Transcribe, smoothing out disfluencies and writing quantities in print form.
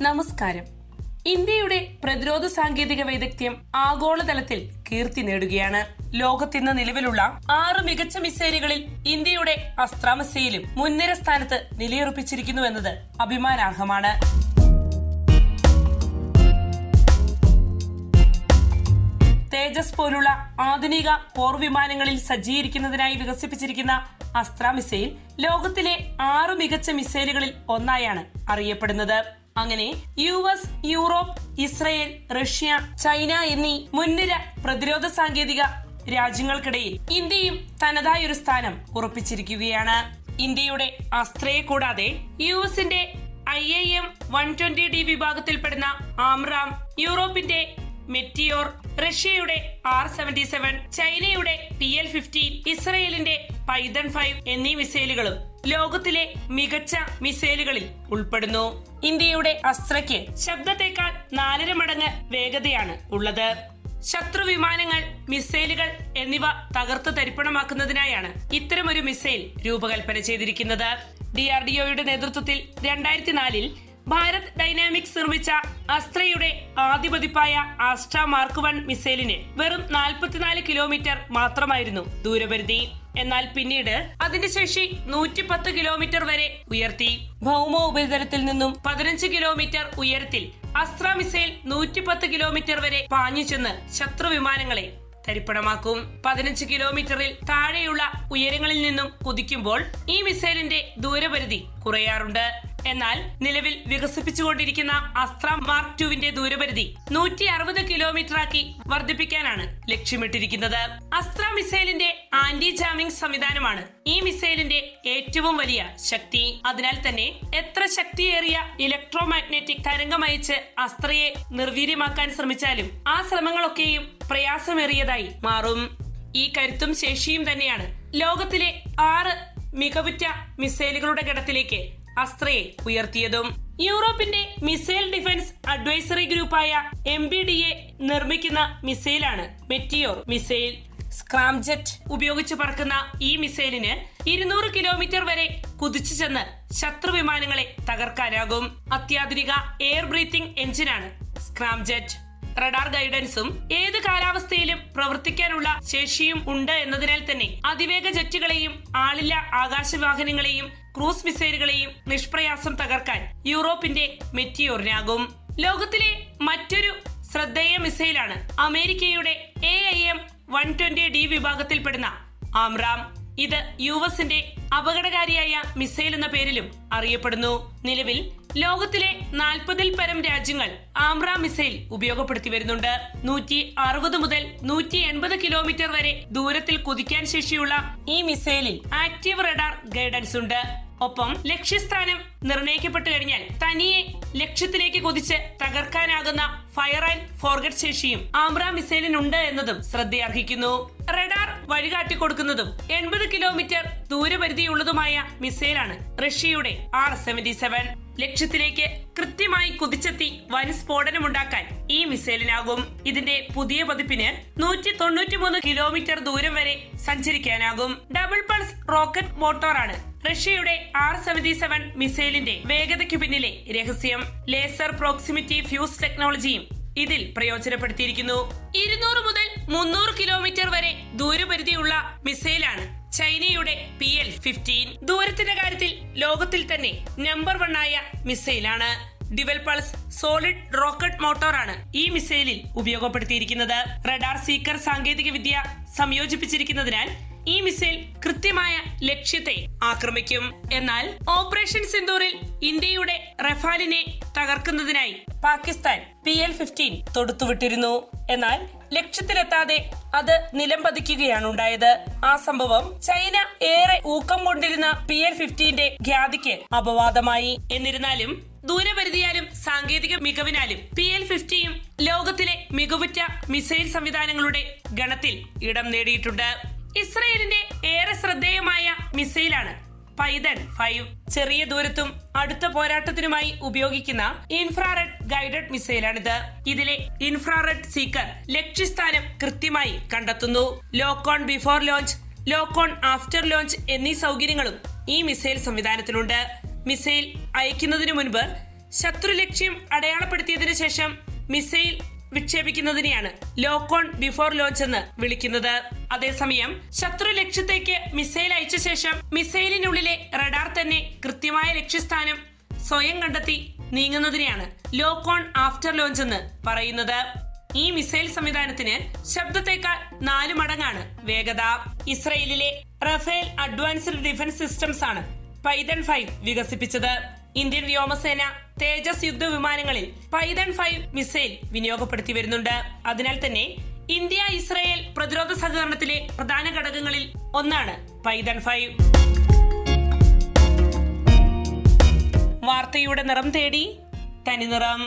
നമസ്കാരം. ഇന്ത്യയുടെ പ്രതിരോധ സാങ്കേതിക വൈദഗ്ധ്യം ആഗോളതലത്തിൽ കീർത്തി നേടുകയാണ്. ലോകത്തിന്ന് നിലവിലുള്ള 6 മികച്ച മിസൈലുകളിൽ ഇന്ത്യയുടെ അസ്ത്ര മിസൈലും മുൻനിര സ്ഥാനത്ത് നിലയുറപ്പിച്ചിരിക്കുന്നുവെന്നത് അഭിമാനാർഹമാണ്. തേജസ് പോലുള്ള ആധുനിക പോർ വിമാനങ്ങളിൽ സജ്ജീകരിക്കുന്നതിനായി വികസിപ്പിച്ചിരിക്കുന്ന അസ്ത്ര മിസൈൽ ലോകത്തിലെ 6 മികച്ച മിസൈലുകളിൽ ഒന്നായാണ് അറിയപ്പെടുന്നത്. അങ്ങനെ US, Europe, Israel, Russia, China എന്നീ മുൻനിര പ്രതിരോധ സാങ്കേതിക രാജ്യങ്ങൾക്കിടയിൽ ഇന്ത്യയും തനതായൊരു സ്ഥാനം ഉറപ്പിച്ചിരിക്കുകയാണ്. ഇന്ത്യയുടെ അസ്ത്രയെ കൂടാതെ യുഎസിന്റെ IAM-120D വിഭാഗത്തിൽപ്പെടുന്ന ആംറാം, യൂറോപ്പിന്റെ മെറ്റിയോർ, റഷ്യയുടെ R-77, ചൈനയുടെ PL-15, ഇസ്രയേലിന്റെ പൈതൺ 5 എന്നീ മിസൈലുകളും ലോകത്തിലെ മികച്ച മിസൈലുകളിൽ ഉൾപ്പെടുന്നു. ഇന്ത്യയുടെ അസ്ത്രയ്ക്ക് ശബ്ദത്തേക്കാൾ 4.5 മടങ്ങ് വേഗതയാണ് ഉള്ളത്. ശത്രു വിമാനങ്ങൾ, മിസൈലുകൾ എന്നിവ തകർത്ത് തരിപ്പണമാക്കുന്നതിനായാണ് ഇത്തരമൊരു മിസൈൽ രൂപകൽപ്പന ചെയ്തിരിക്കുന്നത്. DRDOയുടെ നേതൃത്വത്തിൽ 2004 ഭാരത് ഡൈനാമിക്സ് നിർമ്മിച്ച അസ്ത്രയുടെ ആദ്യ പതിപ്പായ ആസ്ട്ര മാർക്ക് 1 മിസൈലിന് വെറും 44 കിലോമീറ്റർ മാത്രമായിരുന്നു ദൂരപരിധി. എന്നാൽ പിന്നീട് അതിന്റെ ശേഷി 110 കിലോമീറ്റർ വരെ ഉയർത്തി. ഭൗമ ഉപരിതലത്തിൽ നിന്നും 15 കിലോമീറ്റർ ഉയരത്തിൽ അസ്ത്ര മിസൈൽ 110 കിലോമീറ്റർ വരെ പാഞ്ഞു ചെന്ന് ശത്രു വിമാനങ്ങളെ തരിപ്പണമാക്കും. 15 കിലോമീറ്ററിൽ താഴെയുള്ള ഉയരങ്ങളിൽ നിന്നും കുതിക്കുമ്പോൾ ഈ മിസൈലിന്റെ ദൂരപരിധി കുറയാറുണ്ട്. എന്നാൽ നിലവിൽ വികസിപ്പിച്ചുകൊണ്ടിരിക്കുന്ന അസ്ത്ര മാർക്ക് 2വിന്റെ ദൂരപരിധി 160 കിലോമീറ്റർ ആക്കി വർദ്ധിപ്പിക്കാനാണ് ലക്ഷ്യമിട്ടിരിക്കുന്നത്. അസ്ത്ര മിസൈലിന്റെ ആന്റി ജാമിംഗ് സംവിധാനമാണ് ഈ മിസൈലിന്റെ ഏറ്റവും വലിയ ശക്തി. അതിനാൽ തന്നെ എത്ര ശക്തിയേറിയ ഇലക്ട്രോമാഗ്നറ്റിക് തരംഗമയച്ച് അസ്ത്രയെ നിർവീര്യമാക്കാൻ ശ്രമിച്ചാലും ആ ശ്രമങ്ങളൊക്കെയും പ്രയാസമേറിയതായി മാറും. ഈ കരുത്തും ശേഷിയും തന്നെയാണ് ലോകത്തിലെ 6 മികവുറ്റ മിസൈലുകളുടെ ഗണത്തിലേക്ക് അസ്ത്രയെ ഉയർത്തിയതും. യൂറോപ്പിന്റെ മിസൈൽ ഡിഫൻസ് അഡ്വൈസറി ഗ്രൂപ്പായ MBDA നിർമ്മിക്കുന്ന മിസൈലാണ് മെറ്റിയോർ മിസൈൽ. സ്ക്രാംജെറ്റ് ഉപയോഗിച്ച് പറക്കുന്ന ഈ മിസൈലിന് 200 കിലോമീറ്റർ വരെ കുതിച്ചു ചെന്ന് ശത്രു വിമാനങ്ങളെ തകർക്കാനാകും. അത്യാധുനിക എയർ ബ്രീത്തിംഗ് എഞ്ചിനാണ് സ്ക്രാംജെറ്റ്. റഡാർ ഗൈഡൻസും ഏത് കാലാവസ്ഥയിലും പ്രവർത്തിക്കാനുള്ള ശേഷിയും ഉണ്ട് എന്നതിനാൽ തന്നെ അതിവേഗ ജെറ്റുകളെയും ആളില്ല ആകാശവാഹനങ്ങളെയും ക്രൂസ് മിസൈലുകളെയും നിഷ്പ്രയാസം തകർക്കാൻ യൂറോപ്പിന്റെ മെറ്റിയോറിനാകും. ലോകത്തിലെ മറ്റൊരു ശ്രദ്ധേയ മിസൈലാണ് അമേരിക്കയുടെ AIM-120D വിഭാഗത്തിൽപ്പെടുന്ന ആംറാം. ഇത് യുഎസിന്റെ അപകടകാരിയായ മിസൈൽ എന്ന പേരിലും അറിയപ്പെടുന്നു. നിലവിൽ ലോകത്തിലെ 40-ൽ പരം രാജ്യങ്ങൾ ആംറാം മിസൈൽ ഉപയോഗപ്പെടുത്തി വരുന്നുണ്ട്. 160 മുതൽ 180 കിലോമീറ്റർ വരെ ദൂരത്തിൽ കുതിക്കാൻ ശേഷിയുള്ള ഈ മിസൈലിൽ ആക്റ്റീവ് റഡാർ ഗൈഡൻസ് ഉണ്ട്. ഒപ്പം ലക്ഷ്യസ്ഥാനം നിർണയിക്കപ്പെട്ടു കഴിഞ്ഞാൽ തനിയെ ലക്ഷ്യത്തിലേക്ക് കുതിച്ച് തകർക്കാനാകുന്ന ഫയർ ആൻഡ് ഫോർഗറ്റ് ശേഷിയും ആംറാം മിസൈലിനുണ്ട് എന്നതും ശ്രദ്ധയർഹിക്കുന്നു. റഡാർ വഴികാട്ടിക്കൊടുക്കുന്നതും 80 കിലോമീറ്റർ ദൂരപരിധിയുള്ളതുമായ മിസൈലാണ് റഷ്യയുടെ R-77. ലക്ഷ്യത്തിലേക്ക് കൃത്യമായി കുതിച്ചെത്തി വൻ സ്ഫോടനമുണ്ടാക്കാൻ ഈ മിസൈലിനാകും. ഇതിന്റെ പുതിയ പതിപ്പിന് 193 കിലോമീറ്റർ ദൂരം വരെ സഞ്ചരിക്കാനാകും. ഡബിൾ പൾസ് റോക്കറ്റ് മോട്ടോറാണ് റഷ്യയുടെ R-77 മിസൈലിന്റെ വേഗതയ്ക്കു പിന്നിലെ രഹസ്യം. ലേസർ പ്രോക്സിമിറ്റി ഫ്യൂസ് ടെക്നോളജിയും ഇതിൽ പ്രയോജനപ്പെടുത്തിയിരിക്കുന്നു. 200 മുതൽ 300 കിലോമീറ്റർ വരെ ദൂരപരിധിയുള്ള മിസൈലാണ് ചൈനയുടെ PL-15. ദൂരത്തിന്റെ കാര്യത്തിൽ ലോകത്തിൽ തന്നെ നമ്പർ 1 ആയ മിസൈലാണ്. ഡ്യുവൽ പൾസ് സോളിഡ് റോക്കറ്റ് മോട്ടോറാണ് ഈ മിസൈലിൽ ഉപയോഗപ്പെടുത്തിയിരിക്കുന്നത്. റഡാർ സീക്കർ സാങ്കേതിക വിദ്യ സംയോജിപ്പിച്ചിരിക്കുന്നതിനാൽ ഈ മിസൈൽ കൃത്യമായ ലക്ഷ്യത്തെ ആക്രമിക്കും. എന്നാൽ ഓപ്പറേഷൻ സിന്ദൂറിൽ ഇന്ത്യയുടെ റഫാലിനെ തകർക്കുന്നതിനായി പാകിസ്ഥാൻ PL-15 തൊടുത്തുവിട്ടിരുന്നു. എന്നാൽ ലക്ഷ്യത്തിലെത്താതെ അത് നിലംപതിക്കുകയാണ് ഉണ്ടായത്. ആ സംഭവം ചൈന ഏറെ ഊക്കം കൊണ്ടിരുന്ന PL-15ന്റെ ഖ്യാതിക്ക് അപവാദമായി. എന്നിരുന്നാലും ദൂരപരിധിയാലും സാങ്കേതിക മികവിനാലും PL-15യും ലോകത്തിലെ മികവുറ്റ മിസൈൽ സംവിധാനങ്ങളുടെ ഗണത്തിൽ ഇടം നേടിയിട്ടുണ്ട്. ഇസ്രയേലിന്റെ ഏറെ ശ്രദ്ധേയമായ മിസൈലാണ് പൈതൺ 5. ചെറിയ ദൂരത്തും അടുത്ത പോരാട്ടത്തിനുമായി ഉപയോഗിക്കുന്ന ഇൻഫ്രാറെഡ് ഗൈഡഡ് മിസൈലാണിത്. ഇതിലെ ഇൻഫ്രാറെഡ് സീക്കർ ലക്ഷ്യസ്ഥാനം കൃത്യമായി കണ്ടെത്തുന്നു. Lock on before launch, lock on after launch എന്നീ സൗകര്യങ്ങളും ഈ മിസൈൽ സംവിധാനത്തിലുണ്ട്. മിസൈൽ അയക്കുന്നതിനു മുൻപ് ശത്രു ലക്ഷ്യം അടയാളപ്പെടുത്തിയതിനു ശേഷം മിസൈൽ വിക്ഷേപിക്കുന്നതിനെയാണ് ലോക്ക് ഓൺ ബിഫോർ ലോഞ്ച് എന്ന് വിളിക്കുന്നത്. അതേസമയം ശത്രു ലക്ഷ്യത്തേക്ക് മിസൈൽ അയച്ച ശേഷം മിസൈലിനുള്ളിലെ റഡാർ തന്നെ കൃത്യമായ ലക്ഷ്യസ്ഥാനം സ്വയം കണ്ടെത്തി നീങ്ങുന്നതിനെയാണ് ലോക്ക് ഓൺ ആഫ്റ്റർ ലോഞ്ച് എന്ന് പറയുന്നത്. ഈ മിസൈൽ സംവിധാനത്തിന് ശബ്ദത്തേക്കാൾ 4 മടങ്ങാണ് വേഗത. ഇസ്രയേലിലെ റഫേൽ അഡ്വാൻസ്ഡ് ഡിഫൻസ് സിസ്റ്റംസ് ആണ് പൈതൺ 5 വികസിപ്പിച്ചത്. ഇന്ത്യൻ വ്യോമസേന തേജസ് യുദ്ധവിമാനങ്ങളിൽ പൈതൺ 5 മിസൈൽ വിനിയോഗപ്പെടുത്തി വരുന്നുണ്ട്. അതിനാൽ തന്നെ ഇന്ത്യ ഇസ്രയേൽ പ്രതിരോധ സഹകരണത്തിലെ പ്രധാന ഘടകങ്ങളിൽ ഒന്നാണ് പൈതൺ 5. വാർത്തയുടെ നിറം തേടി തനിനിറം.